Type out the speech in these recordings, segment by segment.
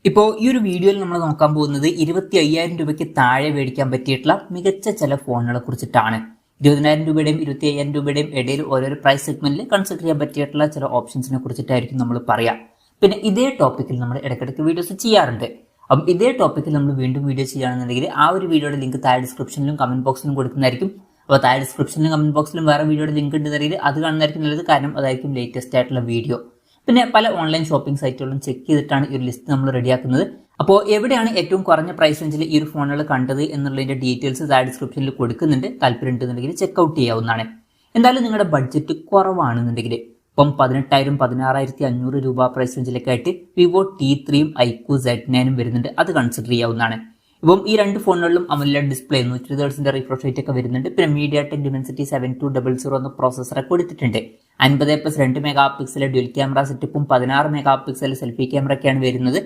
ഇപ്പോൾ ഈ ഒരു വീഡിയോയിൽ നമ്മൾ നോക്കാൻ പോകുന്നത് 25,000 രൂപയ്ക്ക് താഴെ മേടിക്കാൻ പറ്റിയിട്ടുള്ള മികച്ച ചില ഫോണുകളെ കുറിച്ചിട്ടാണ്. 20,000 രൂപയുടെയും 25,000 രൂപയുടെയും ഇടയിൽ ഓരോരോ പ്രൈസ് സെഗ്മെന്റിൽ കൺസിഡർ ചെയ്യാൻ പറ്റിയിട്ടുള്ള ചില ഓപ്ഷൻസിനെ കുറിച്ചിട്ടായിരിക്കും നമ്മൾ പറയാം. പിന്നെ ഇതേ ടോപ്പിക്കിൽ നമ്മൾ ഇടയ്ക്കിടയ്ക്ക് വീഡിയോസ് ചെയ്യാറുണ്ട്. അപ്പം ഇതേ ടോപ്പിക്കിൽ നമ്മൾ വീണ്ടും വീഡിയോ ചെയ്യുകയാണെന്നുണ്ടെങ്കിൽ ആ ഒരു വീഡിയോയുടെ ലിങ്ക് താഴെ ഡിസ്ക്രിപ്ഷനിലും കമന്റ് ബോക്സിലും കൊടുക്കുന്നതായിരിക്കും. അപ്പോൾ താഴെ ഡിസ്ക്രിപ്ഷനിലും കമന്റ് ബോക്സിലും വേറെ വീഡിയോയുടെ ലിങ്ക് ഉണ്ടെന്നറിയിൽ അത് കാണുന്നതായിരിക്കും നല്ലത്, കാരണം അതായിരിക്കും ലേറ്റസ്റ്റ് ആയിട്ടുള്ള വീഡിയോ. പിന്നെ പല ഓൺലൈൻ ഷോപ്പിംഗ് സൈറ്റുകളും ചെക്ക് ചെയ്തിട്ടാണ് ഈ ഒരു ലിസ്റ്റ് നമ്മൾ റെഡിയാക്കുന്നത്. അപ്പോൾ എവിടെയാണ് ഏറ്റവും കുറഞ്ഞ പ്രൈസ് റേഞ്ചിൽ ഈ ഒരു ഫോണുകൾ കണ്ടത് എന്നുള്ളതിന്റെ ഡീറ്റെയിൽസ് താഴെ ഡിസ്ക്രിപ്ഷനിൽ കൊടുക്കുന്നുണ്ട്. താല്പര്യം ഉണ്ടെന്നുണ്ടെങ്കിൽ ചെക്ക്ഔട്ട് ചെയ്യാവുന്നതാണ്. എന്തായാലും നിങ്ങളുടെ ബഡ്ജറ്റ് കുറവാണെന്നുണ്ടെങ്കിൽ ഇപ്പം 18,000 16,500 രൂപ പ്രൈസ് റേഞ്ചിലൊക്കെ ആയിട്ട് വിവോ T3യും iQOO Z9ഉം വരുന്നുണ്ട്. അത് കൺസിഡർ ചെയ്യാവുന്നതാണ്. ഇപ്പം ഈ രണ്ട് ഫോണുകളിലും AMOLED display 120 Hz refresh rate ഒക്കെ വരുന്നുണ്ട്. പിന്നെ MediaTek Dimensity 7200 എന്ന പ്രോസസ്സറെ കൊടുത്തിട്ടുണ്ട്. 50+2 മെഗാ പിക്സൽ ഡ്യുവൽ ക്യാമറ സെറ്റപ്പും 16 മെഗാ പിക്സൽ സെൽഫി ക്യാമറ ഒക്കെയാണ് വരുന്നത്.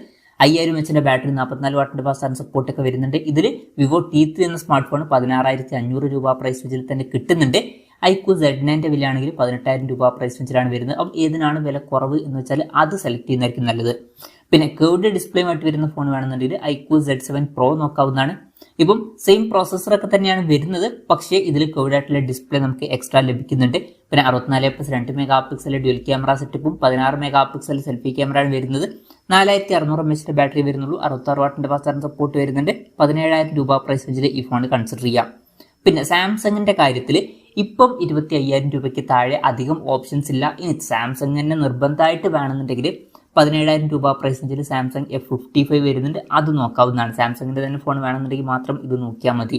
5000 mAh ബാറ്ററി 44 വാട്ടിന്റെ ഫാസ്റ്റ് ചാർജിംഗ് സപ്പോർട്ട് ഒക്കെ വരുന്നുണ്ട്. ഇതിൽ വിവോ T3 എന്ന സ്മാർട്ട് ഫോൺ 16,500 രൂപ പ്രൈസ് റേഞ്ചിൽ തന്നെ കിട്ടുന്നുണ്ട്. iQOO Z9ന്റെ വില ആണെങ്കിൽ 18,000 രൂപ പ്രൈസ് റേഞ്ചിലാണ് വരുന്നത്. അപ്പം ഏതിനാണ് വില കുറവ് എന്ന് വെച്ചാൽ അത് സെലക്ട് ചെയ്യുന്നതായിരിക്കും നല്ലത്. പിന്നെ കേർവ്ഡ് ഡിസ്പ്ലേയുമായിട്ട് വരുന്ന ഫോൺ വേണമെന്നുണ്ടെങ്കിൽ iQOO Z7 Pro നോക്കാവുന്നതാണ്. ഇപ്പം സെയിം പ്രോസസ്സറൊക്കെ തന്നെയാണ് വരുന്നത്, പക്ഷേ ഇതിൽ കേർവ്ഡ് ആയിട്ടുള്ള ഡിസ്പ്ലേ നമുക്ക് എക്സ്ട്രാ ലഭിക്കുന്നുണ്ട്. പിന്നെ 64+2 മെഗാ പിക്സൽ ഡ്യുവൽ ക്യാമറ സെറ്റപ്പും 16 മെഗാ പിക്സൽ സെൽഫി ക്യാമറയാണ് വരുന്നത്. 4600 mAh ബാറ്ററി വരുന്നുള്ളൂ. 66 വാട്ടിന്റെ ഫാസ്റ്റ് ചാർജിംഗ് സപ്പോർട്ട് വരുന്നുണ്ട്. 17,000 രൂപ പ്രൈസ് റേഞ്ചിൽ ഈ ഫോൺ കൺസിഡർ ചെയ്യാം. പിന്നെ സാംസങ്ങിന്റെ കാര്യത്തിൽ ഇപ്പം 25,000 രൂപയ്ക്ക് താഴെ അധികം ഓപ്ഷൻസ് ഇല്ല. ഇനി സാംസങ്ങിനെ നിർബന്ധമായിട്ട് വേണമെന്നുണ്ടെങ്കിൽ 17,000 രൂപ പ്രൈസ് റേഞ്ചിൽ സാംസങ് F55 വരുന്നുണ്ട്. അത് നോക്കാവുന്നതാണ്. സാംസങ്ങിന്റെ തന്നെ ഫോൺ വേണമെന്നുണ്ടെങ്കിൽ മാത്രം ഇത് നോക്കിയാൽ മതി.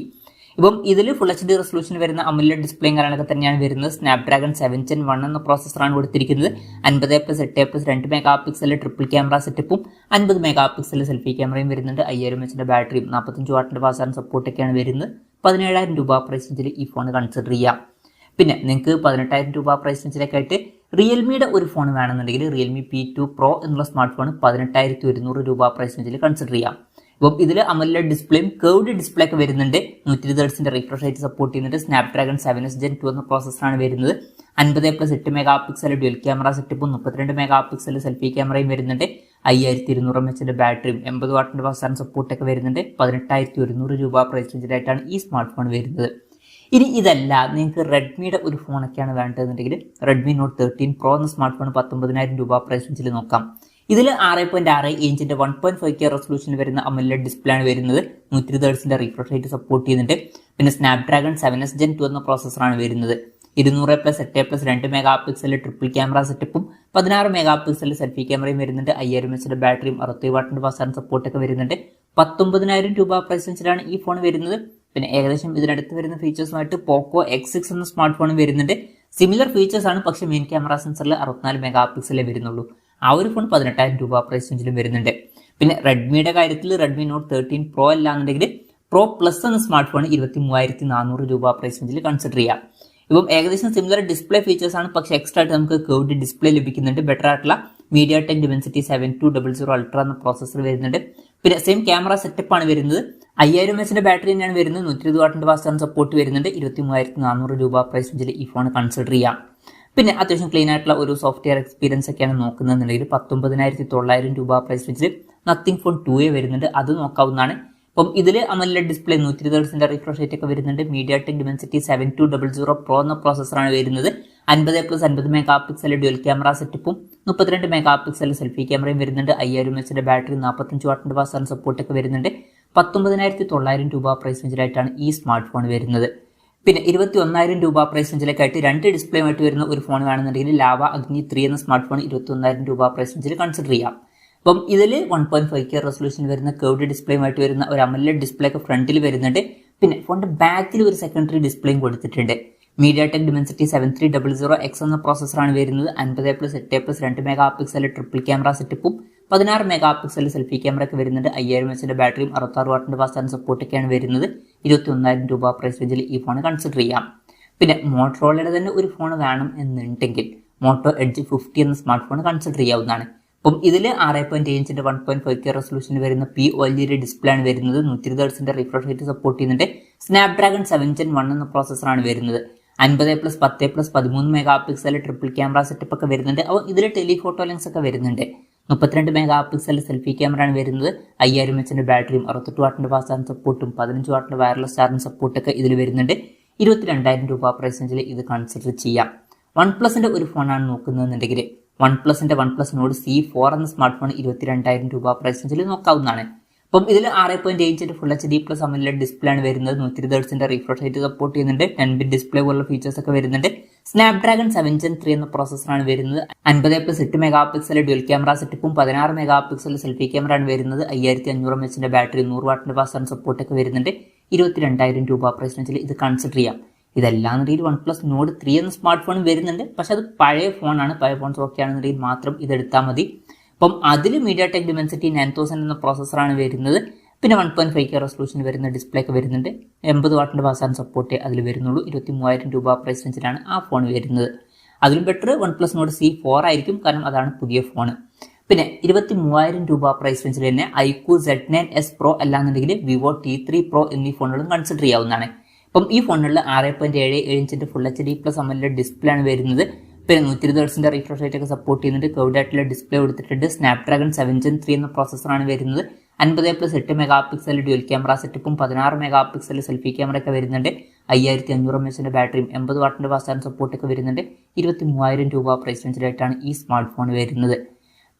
ഇപ്പം ഇതിൽ ഫുൾ HD റെസൊല്യൂഷൻ വരുന്ന AMOLED ഡിസ്പ്ലേയും കാര്യങ്ങളൊക്കെ തന്നെയാണ് വരുന്നത്. സ്നാപ്ഡ്രാഗൺ 7 Gen 1 എന്ന പ്രോസസ്സറാണ് കൊടുത്തിരിക്കുന്നത്. 50+8+2 മെഗാ പിക്സൽ ട്രിപ്പിൾ ക്യാമറ സെറ്റപ്പും 50 മെഗാ പിക്സൽ സെൽഫി ക്യാമറയും വരുന്നുണ്ട്. 5000 mAh ബാറ്ററിയും 45 വാട്ടിന്റെ ഫാസ്റ്റ് ചാർജിംഗ് സപ്പോർട്ടൊക്കെയാണ് വരുന്നത്. 17,000 രൂപ പ്രൈസ് റേഞ്ചിൽ ഈ ഫോൺ കൺസിഡർ ചെയ്യാം. പിന്നെ നിങ്ങൾക്ക് 18,000 രൂപ പ്രൈസ് റേഞ്ചിലൊക്കെ ആയിട്ട് റിയൽമിയുടെ ഒരു ഫോൺ വേണമെന്നുണ്ടെങ്കിൽ റിയൽമി P2 Pro എന്നുള്ള സ്മാർട്ട് ഫോൺ 18,100 രൂപ പ്രൈസ് റേഞ്ചിൽ കൺസിഡർ ചെയ്യാം. ഇപ്പം ഇതിൽ AMOLED ഡിസ്പ്ലേയും കേർവ്ഡ് ഡിസ്പ്ലേ ഒക്കെ വരുന്നുണ്ട്. 120 Hz റിഫ്രഷ് റേറ്റ് സപ്പോർട്ട് ചെയ്യുന്നുണ്ട്. സ്നാപ്ഡ്രാഗൺ 7 Gen 2 എന്ന പ്രോസസ്സറാണ് വരുന്നത്. 50+8 മെഗാ പിക്സൽ ഡ്യുവൽ ക്യാമറ സെറ്റപ്പും 32 മെഗാ പിക്സൽ സെൽഫി ക്യാമറയും വരുന്നുണ്ട്. 5200 mAh ബാറ്ററിയും 80 വാട്ടിന്റെ ഫാസ്റ്റ് ചാർജിംഗ് സപ്പോർട്ട് ഒക്കെ വരുന്നുണ്ട്. 18,100 രൂപ പ്രൈസ് റേഞ്ചിലായിട്ടാണ് ഈ സ്മാർട്ട് ഫോൺ വരുന്നത്. ഇനി ഇതല്ല നിങ്ങൾക്ക് റെഡ്മിയുടെ ഒരു ഫോണൊക്കെയാണ് വേണ്ടതെന്നുണ്ടെങ്കിൽ റെഡ്മി നോട്ട് 13 Pro എന്ന സ്മാർട്ട് ഫോൺ 19,000 രൂപ പ്രൈസ് റേഞ്ചിൽ നോക്കാം. ഇതിൽ 6.6 ഇഞ്ചിന്റെ 1.5K റെസൊല്യൂഷൻ വരുന്ന AMOLED ഡിസ്പ്ലേ ആണ് വരുന്നത്. 120 Hz റിഫ്രഷ് റേറ്റ് സപ്പോർട്ട് ചെയ്യുന്നുണ്ട്. പിന്നെ സ്നാപ്ഡ്രാഗൺ 7 Gen 2 എന്ന പ്രോസസ്സറാണ് വരുന്നത്. 200+8+2 മെഗാ പിക്സൽ ട്രിപ്പിൾ ക്യാമറ സെറ്റപ്പും 16 മെഗാ പിക്സൽ സെൽഫി ക്യാമറയും വരുന്നുണ്ട്. 5000 mAh ബാറ്ററിയും 60 വാട്ടിന്റെ ഫാസ്റ്റ് ചാർജിംഗ് സപ്പോർട്ട് ഒക്കെ വരുന്നുണ്ട്. 19,000 രൂപ പ്രൈസ് റേഞ്ചിലാണ് ഈ ഫോൺ വരുന്നത്. പിന്നെ ഏകദേശം ഇതിനടുത്ത് വരുന്ന ഫീച്ചേഴ്സുമായിട്ട് പോക്കോ X6 എന്ന സ്മാർട്ട് ഫോണും വരുന്നുണ്ട്. സിമിലർ ഫീച്ചേഴ്സ് ആണ്, പക്ഷേ മെയിൻ ക്യാമറ സെൻസറിൽ 64 മെഗാ പിക്സലേ വരുന്നുള്ളൂ. ആ ഒരു ഫോൺ 18,000 രൂപ പ്രൈസ് റേഞ്ചിലും വരുന്നുണ്ട്. പിന്നെ റെഡ്മിയുടെ കാര്യത്തിൽ റെഡ്മി നോട്ട് 13 Pro അല്ലാന്നുണ്ടെങ്കിൽ Pro Plus എന്ന സ്മാർട്ട് ഫോൺ 23,400 രൂപ പ്രൈസ് റേഞ്ചിൽ കൺസിഡർ ചെയ്യാം. ഇപ്പം ഏകദേശം സിമിലർ ഡിസ്പ്ലേ ഫീച്ചേഴ്സ് ആണ്, പക്ഷേ എക്സ്ട്രാ ആയിട്ട് നമുക്ക് കേർവ്ഡ് ഡിസ്പ്ലേ ലഭിക്കുന്നുണ്ട്. ബെറ്റർ ആയിട്ടുള്ള MediaTek Dimensity 7200 Ultra എന്ന പ്രോസസ്സർ വരുന്നുണ്ട്. പിന്നെ സെയിം ക്യാമറ സെറ്റപ്പ് ആണ് വരുന്നത്. 5000 mAh ബാറ്ററി തന്നെയാണ് വരുന്നത്. 120 വാട്ടിന്റെ ഫാസ്റ്റ് ചാർജിംഗ് സപ്പോർട്ട് വരുന്നുണ്ട്. 23,400 രൂപ പ്രൈസ് റേഞ്ചിൽ ഈ ഫോൺ കൺസിഡർ ചെയ്യാം. പിന്നെ അത്യാവശ്യം ക്ലീൻ ആയിട്ടുള്ള ഒരു സോഫ്റ്റ്വെയർ എക്സ്പീരിയൻസ് ഒക്കെയാണ് നോക്കുന്നതെന്നുണ്ടെങ്കിൽ 19,900 രൂപ പ്രൈസ് റേഞ്ചിൽ നത്തിങ് ഫോൺ 2A വരുന്നുണ്ട്. അത് നോക്കാവുന്നതാണ്. അപ്പം ഇതിൽ AMOLED display 120 Hz refresh rate ഒക്കെ വരുന്നുണ്ട്. MediaTek Dimensity 7200 Pro എന്ന പ്രോസസ്സറാണ് വരുന്നത്. 50+50 മെഗാ പിക്സൽ ഡ്യുവൽ ക്യാമറ സെറ്റപ്പും 32 മെഗാ പിക്സൽ സെൽഫി ക്യാമറയും വരുന്നുണ്ട്. 5000 mAh ബാറ്ററി 45 വാട്ടിന്റെ ഫാസ്റ്റ് ചാർജിംഗ് സപ്പോർട്ട് ഒക്കെ വരുന്നുണ്ട്. 19,900 രൂപ പ്രൈസ് റേഞ്ചിലായിട്ടാണ് ഈ സ്മാർട്ട് ഫോൺ വരുന്നത്. പിന്നെ 21,000 രൂപ പ്രൈസ് റേഞ്ചിലൊക്കെ ആയിട്ട് രണ്ട് ഡിസ്പ്ലേയുമായിട്ട് വരുന്ന ഒരു ഫോൺ വേണമെന്നുണ്ടെങ്കിൽ ലാവ അഗ്നി 3 എന്ന സ്മാർട്ട് ഫോൺ 21,000 രൂപ പ്രൈസ് റേഞ്ചിൽ കൺസിഡർ ചെയ്യാം. അപ്പം ഇതിൽ 1.5K റെസൊല്യൂഷൻ വരുന്ന കേർവ്ഡ് ഡിസ്പ്ലേയുമായിട്ട് വരുന്ന ഒരു AMOLED ഡിസ്പ്ലേ ഒക്കെ ഫ്രണ്ടിൽ വരുന്നുണ്ട്. പിന്നെ ഫോണിന്റെ ബാക്കിൽ ഒരു സെക്കൻഡറി ഡിസ്പ്ലേയും കൊടുത്തിട്ടുണ്ട്. MediaTek Dimensity 7300X എന്ന പ്രോസസ്സറാണ് വരുന്നത്. 50+8+2 മെഗാ പിക്സൽ ട്രിപ്പിൾ ക്യാമറ സെറ്റപ്പും 16 മെഗാ പിക്സൽ സെൽഫി ക്യാമറ ഒക്കെ വരുന്നുണ്ട്. 5000 mAh ബാറ്ററിയും 66 വാട്ടിന്റെ ഫാസ്റ്റ് ചാർജിംഗ് സപ്പോർട്ട് ഒക്കെയാണ് വരുന്നത്. 21,000 രൂപ പ്രൈസ് റേഞ്ചിൽ ഈ ഫോൺ കൺസിഡർ ചെയ്യാം. പിന്നെ മോട്ടറോളയുടെ തന്നെ ഒരു ഫോൺ വേണം എന്നുണ്ടെങ്കിൽ മോട്ടോ എഡ്ജ് 50 എന്ന സ്മാർട്ട് ഫോൺ കൺസിഡർ ചെയ്യാവുന്നതാണ്. അപ്പം ഇതിൽ 6.7 ഇഞ്ചിന്റെ 1.5K റെസൊല്യൂഷൻ വരുന്ന OLED ഡിസ്പ്ലേ ആണ് വരുന്നത്. 120 Hz റിഫ്രഷ് റേറ്റ് സപ്പോർട്ട് ചെയ്യുന്നുണ്ട്. സ്നാപ്ഡ്രാഗൺ 7 Gen 1 എന്ന പ്രോസസ്സറാണ് വരുന്നത്. 50+10+13 mega pixel triple camera setup ഒക്കെ വരുന്നുണ്ട്. അപ്പോൾ ഇതിൽ ടെലിഫോട്ടോ ലെൻസ് ഒക്കെ വരുന്നുണ്ട്. 32 മെഗാ പിക്സൽ സെൽഫി ക്യാമറയാണ് വരുന്നത്. 5000 mAh ബാറ്ററിയും 68 വാട്ടിന്റെ ഫാസ്റ്റ് ചാർജിംഗ് സപ്പോർട്ടും 15 വാട്ടിന്റെ വയർലെസ് ചാർജിംഗ് സപ്പോർട്ടൊക്കെ ഇതിൽ വരുന്നുണ്ട്. 22,000 രൂപ പ്രൈസ് റേഞ്ചിൽ ഇത് കൺസിഡർ ചെയ്യാം. OnePlusന്റെ ഒരു ഫോണാണ് നോക്കുന്നതെന്നുണ്ടെങ്കിൽ OnePlusന്റെ OnePlus Nord C4 എന്ന സ്മാർട്ട് ഫോൺ 22,000 രൂപ പ്രൈസ് റേഞ്ചിൽ നോക്കാവുന്നതാണ്. അപ്പം ഇതിൽ 6.8 full HD plus AMOLED display ആണ് വരുന്നത്. 120 Hz റിഫ്രഷ് റേറ്റ് സപ്പോർട്ട് ചെയ്യുന്നുണ്ട്. 10-bit ഡിസ്പ്ലേ പോലുള്ള ഫീച്ചേഴ്സ് ഒക്കെ വരുന്നുണ്ട്. സ്നാപ്ഡ്രാഗൺ 7 Gen 3 എന്ന പ്രോസസ്സറാണ് വരുന്നത്. 50+8 മെഗാ പിക്സൽ ഡ്യുവൽ ക്യാമറ സെറ്റപ്പും 16 മെഗാ പിക്സൽ സെൽഫി ക്യാമറ ആണ് വരുന്നത്. 5500 mAh ബാറ്ററി 100 വാട്ടിന്റെ ഫാസ്റ്റ് ചാർജിംഗ് സപ്പോർട്ട് ഒക്കെ വരുന്നുണ്ട്. 22,000 രൂപ പ്രൈസ് റേഞ്ചിൽ ഇത് കൺസിഡർ ചെയ്യാം. ഇതെല്ലാം രീതിയിൽ OnePlus Nord 3 എന്ന സ്മാർട്ട് ഫോൺ വരുന്നുണ്ട്. പക്ഷെ അത് പഴയ ഫോണാണ്. പഴയ ഫോൺസ് ഓക്കെ ആണെന്നുണ്ടെങ്കിൽ മാത്രം ഇതെടുത്താൽ മതി. അപ്പം അതിൽ MediaTek Dimensity 9000 എന്ന പ്രോസസ്സറാണ് വരുന്നത്. പിന്നെ 1.5K റെസൊല്യൂഷൻ വരുന്ന ഡിസ്പ്ലേ ഒക്കെ വരുന്നുണ്ട്. 80 വാട്ടിന്റെ ഫാസ്റ്റ് ചാർജിംഗ് സപ്പോർട്ടേ അതിൽ വരുന്നുള്ളൂ. 23,000 രൂപ പ്രൈസ് റേഞ്ചിലാണ് ആ ഫോൺ വരുന്നത്. അതിലും ബെറ്റർ OnePlus Nord C4 ആയിരിക്കും, കാരണം അതാണ് പുതിയ ഫോൺ. പിന്നെ 23,000 രൂപ പ്രൈസ് റേഞ്ചിൽ തന്നെ iQOO Z9s Pro അല്ലാന്നുണ്ടെങ്കിൽ Vivo T3 Pro എന്നീ ഫോണുകളും കൺസിഡർ ചെയ്യാവുന്നതാണ്. അപ്പം ഈ ഫോണുകളിൽ 6.77 ഇഞ്ചിന്റെ full HD plus AMOLED display ആണ് വരുന്നത്. പിന്നെ 120 Hz റിഫ്രഷ് റേറ്റ് ഒക്കെ സപ്പോർട്ട് ചെയ്യുന്നുണ്ട്. കർവ്ഡ് ആയിട്ടുള്ള ഡിസ്പ്ലേ കൊടുത്തിട്ടുണ്ട്. സ്നാപ്ഡ്രാഗൺ 7 Gen 3 എന്ന പ്രോസസ്സറാണ് വരുന്നത്. 50+8 മെഗാ പിക്സൽ ഡ്യുവൽ ക്യാമറ സെറ്റപ്പും 16 മെഗാ പിക്സൽ സെൽഫി ക്യാമറ ഒക്കെ വരുന്നുണ്ട്. 5500 mAh ബാറ്ററിയും 80 വാട്ടിന്റെ ഫാസ്റ്റ് ചാർജിംഗ് സപ്പോർട്ട് ഒക്കെ വരുന്നുണ്ട്. 23,000 രൂപ പ്രൈസ് റേഞ്ചിലായിട്ടാണ് ഈ സ്മാർട്ട് ഫോൺ വരുന്നത്.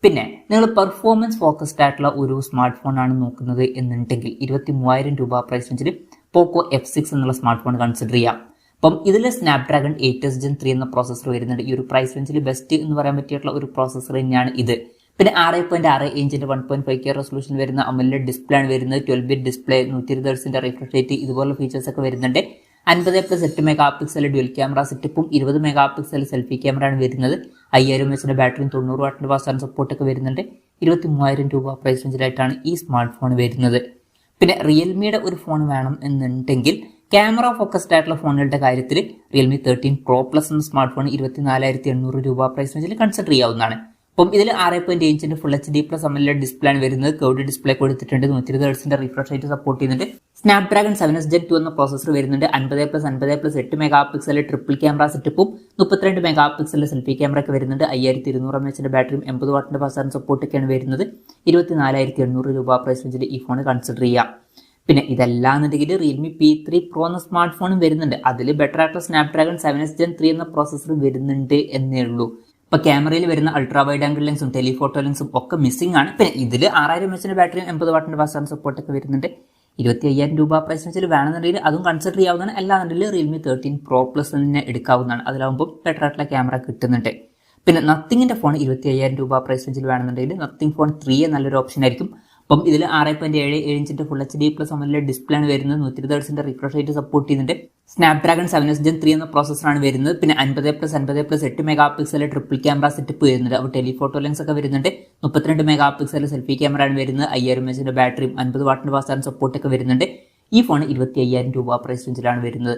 പിന്നെ നിങ്ങൾ പെർഫോമൻസ് ഫോക്കസ്ഡ് ആയിട്ടുള്ള ഒരു സ്മാർട്ട് ഫോൺ ആണ് നോക്കുന്നത് എന്നുണ്ടെങ്കിൽ 23,000 രൂപ പ്രൈസ് റേഞ്ചിൽ പോക്കോ F6 എന്നുള്ള സ്മാർട്ട് ഫോൺ കൺസിഡർ ചെയ്യാം. അപ്പം ഇതിൽ സ്നാപ്ഡ്രാഗൺ 8s Gen 3 എന്ന പ്രോസസ്സർ വരുന്നുണ്ട്. ഈ ഒരു പ്രൈസ് റേഞ്ചിൽ ബെസ്റ്റ് എന്ന് പറയാൻ പറ്റിയിട്ടുള്ള ഒരു പ്രോസസ്സർ തന്നെയാണ് ഇത്. പിന്നെ 6.6 ഇഞ്ചിന്റെ 1.5K റെസൊല്യൂഷൻ വരുന്ന AMOLED ഡിസ്പ്ലേ ആണ് വരുന്നത്. 12-bit display, 120 Hz refresh rate, ഇതുപോലുള്ള ഫീച്ചേഴ്സ് ഒക്കെ വരുന്നുണ്ട്. 50+8 മെഗാ പിക്സൽ ഡ്യുവൽ ക്യാമറ സെറ്റപ്പും 20 മെഗാ പിക്സൽ സെൽഫി ക്യാമറ ആണ് വരുന്നത്. 5000 mAh ബാറ്ററിയും 90 വാട്ടിന്റെ ഫാസ്റ്റ് ചാർജിംഗ് സപ്പോർട്ട് ഒക്കെ വരുന്നുണ്ട്. 23,000 രൂപ പ്രൈസ് റേഞ്ചിലായിട്ടാണ് ഈ സ്മാർട്ട് ഫോൺ വരുന്നത്. പിന്നെ റിയൽമിയുടെ ഒരു ഫോൺ വേണം എന്നുണ്ടെങ്കിൽ ക്യാമറ ഫോക്കസ്ഡ് ആയിട്ടുള്ള ഫോണുകളുടെ കാര്യത്തിൽ Realme 13 Pro Plus എന്ന സ്മാർട്ട് ഫോൺ 24,800 രൂപ പ്രൈസ് റേഞ്ചിൽ കൺസിഡർ ചെയ്യാവുന്നതാണ്. അപ്പം ഇതിൽ 6.8 ഇഞ്ചിന്റെ full HD plus AMOLED display ആണ് വരുന്നത്. കർവ്ഡ് ഡിസ്പ്ലേ കൊടുത്തിട്ടുണ്ട്. 120 Hz റിഫ്രഷ് റേറ്റ് സപ്പോർട്ട് ചെയ്യുന്നുണ്ട്. സ്നാപ്ഡ്രാഗൺ 7s Gen 2 എന്ന പ്രോസസ്സർ വരുന്നുണ്ട്. 50+50+8 മെഗാ പിക്സൽ ട്രിപ്പിൾ ക്യാമറ സെറ്റപ്പും 32 മെഗാ പിക്സൽ സെൽഫി ക്യാമറ ഒക്കെ വരുന്നുണ്ട്. 5200 mAh ബാറ്ററിയും 80 വാട്ടിന്റെ ഫാസ്റ്റ് ചാർജിംഗ് സപ്പോർട്ട് ഒക്കെയാണ് വരുന്നത്. 24,800 രൂപ പ്രൈസ് റേഞ്ചിൽ ഈ ഫോൺ കൺസിഡർ ചെയ്യാം. പിന്നെ ഇതല്ലാന്നുണ്ടെങ്കിൽ Realme P3 Pro എന്ന സ്മാർട്ട് ഫോണും വരുന്നുണ്ട്. അതിൽ ബെറ്റർ ആയിട്ടുള്ള സ്നാപ്ഡ്രാഗൺ 7s Gen 3 എന്ന പ്രോസസ്സർ വരുന്നുണ്ട് എന്നേ ഉള്ളൂ. ഇപ്പൊ ക്യാമറയിൽ വരുന്ന അൾട്രാ വൈഡ് ആംഗിൾ ലെൻസും ടെലിഫോട്ടോ ലെൻസും ഒക്കെ മിസ്സിംഗ് ആണ്. പിന്നെ ഇതിൽ 6000 mAh ബാറ്ററിയും 80 വാട്ടിന്റെ ഫാസ്റ്റ് ചാർജിംഗ് സപ്പോർട്ട് ഒക്കെ വരുന്നുണ്ട്. 25,000 രൂപ പ്രൈസ് റേഞ്ചിൽ വേണമെന്നുണ്ടെങ്കിൽ അതും കൺസിഡർ ചെയ്യാവുന്നതാണ്. അല്ലാന്നുണ്ടെങ്കിൽ Realme 13 Pro Plus തന്നെ എടുക്കാവുന്നതാണ്. അതിലാവുമ്പോൾ ബെറ്റർ ആയിട്ടുള്ള ക്യാമറ കിട്ടുന്നുണ്ട്. പിന്നെ നത്തിങ്ങിന്റെ ഫോൺ 25,000 രൂപ പ്രൈസ് റേഞ്ചിൽ വേണമെന്നുണ്ടെങ്കിൽ നത്തിങ് ഫോൺ 3 നല്ലൊരു ഓപ്ഷൻ ആയിരിക്കും. അപ്പം ഇതിൽ 6.77 ഇഞ്ചിന്റെ full HD plus AMOLED display ആണ് വരുന്നത്. 120 Hz റിഫ്രഷ് റേറ്റ് സപ്പോർട്ട് ചെയ്യുന്നുണ്ട്. സ്നാപ്ഡ്രാഗൺ 7s Gen 3 എന്ന പ്രോസസ്സറാണ് വരുന്നത്. പിന്നെ 50+50+8 mega pixel triple camera setup വരുന്നുണ്ട്. അപ്പോൾ ടെലിഫോട്ടോ ലെൻസ് ഒക്കെ വരുന്നുണ്ട്. 32 മെഗാ പിക്സൽ സെൽഫി ക്യാമറ ആണ് വരുന്നത്. 5000 mAh ബാറ്ററിയും 50 വാട്ടിന്റെ ഫാസ്റ്റ് ചാർജിംഗ് സപ്പോർട്ട് ഒക്കെ വരുന്നുണ്ട്. ഈ ഫോൺ 25,000 രൂപ പ്രൈസ് റേഞ്ചിലാണ് വരുന്നത്.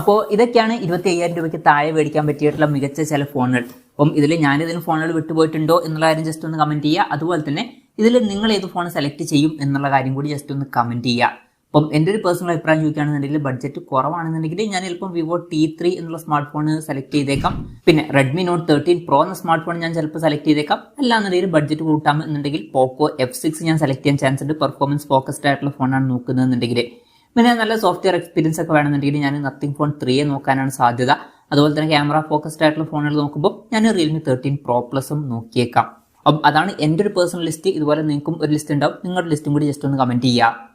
അപ്പോൾ ഇതൊക്കെയാണ് 25,000 രൂപയ്ക്ക് താഴെ മേടിക്കാൻ പറ്റിയിട്ടുള്ള മികച്ച ചില ഫോണുകൾ. അപ്പം ഇതിൽ ഞാനിതിന് ഫോണുകൾ വിട്ടുപോയിട്ടുണ്ടോ എന്നുള്ള കാര്യം ജസ്റ്റ് ഒന്ന് കമന്റ് ചെയ്യുക. അതുപോലെ തന്നെ ഇതിൽ നിങ്ങൾ ഏത് ഫോൺ സെലക്ട് ചെയ്യും എന്നുള്ള കാര്യം കൂടി ജസ്റ്റ് ഒന്ന് കമന്റ് ചെയ്യുക. അപ്പം എൻ്റെ ഒരു പേഴ്സണൽ അഭിപ്രായം ചോദിക്കുകയാണെന്നുണ്ടെങ്കിൽ ബഡ്ജറ്റ് കുറവാണെന്നുണ്ടെങ്കിൽ ഞാൻ ചിലപ്പോൾ Vivo T3 എന്നുള്ള സ്മാർട്ട് ഫോൺ സെലക്ട് ചെയ്തേക്കാം. പിന്നെ Redmi Note 13 Pro എന്ന സ്മാർട്ട് ഫോൺ ഞാൻ ചിലപ്പോൾ സെലക്ട് ചെയ്തേക്കാം. അല്ലാന്നുണ്ടെങ്കിൽ ബഡ്ജറ്റ് കൂട്ടാം എന്നുണ്ടെങ്കിൽ പോക്കോ F6 ഞാൻ സെലക്ട് ചെയ്യാൻ ചാൻസ് ഉണ്ട്. പെർഫോമൻസ് ഫോക്കസ്ഡ് ആയിട്ടുള്ള ഫോണാണ് നോക്കുന്നതെന്നുണ്ടെങ്കിൽ. പിന്നെ നല്ല സോഫ്റ്റ്വെയർ എക്സ്പീരിയൻസ് ഒക്കെ വേണമെന്നുണ്ടെങ്കിൽ ഞാൻ നത്തിങ് ഫോൺ 3 നോക്കാനാണ് സാധ്യത. അതുപോലെ തന്നെ ക്യാമറ ഫോക്കസ്ഡ് ആയിട്ടുള്ള ഫോണുകൾ നോക്കുമ്പോൾ ഞാൻ Realme 13 Pro Plusഉം നോക്കിയേക്കാം. അപ്പം അതാണ് എൻ്റെ ഒരു പേഴ്സണൽ ലിസ്റ്റ്. ഇതുപോലെ നിങ്ങൾക്കും ഒരു ലിസ്റ്റ് ഉണ്ടാവും. നിങ്ങളുടെ ലിസ്റ്റും കൂടി ജസ്റ്റ് ഒന്ന് കമന്റ് ചെയ്യുക.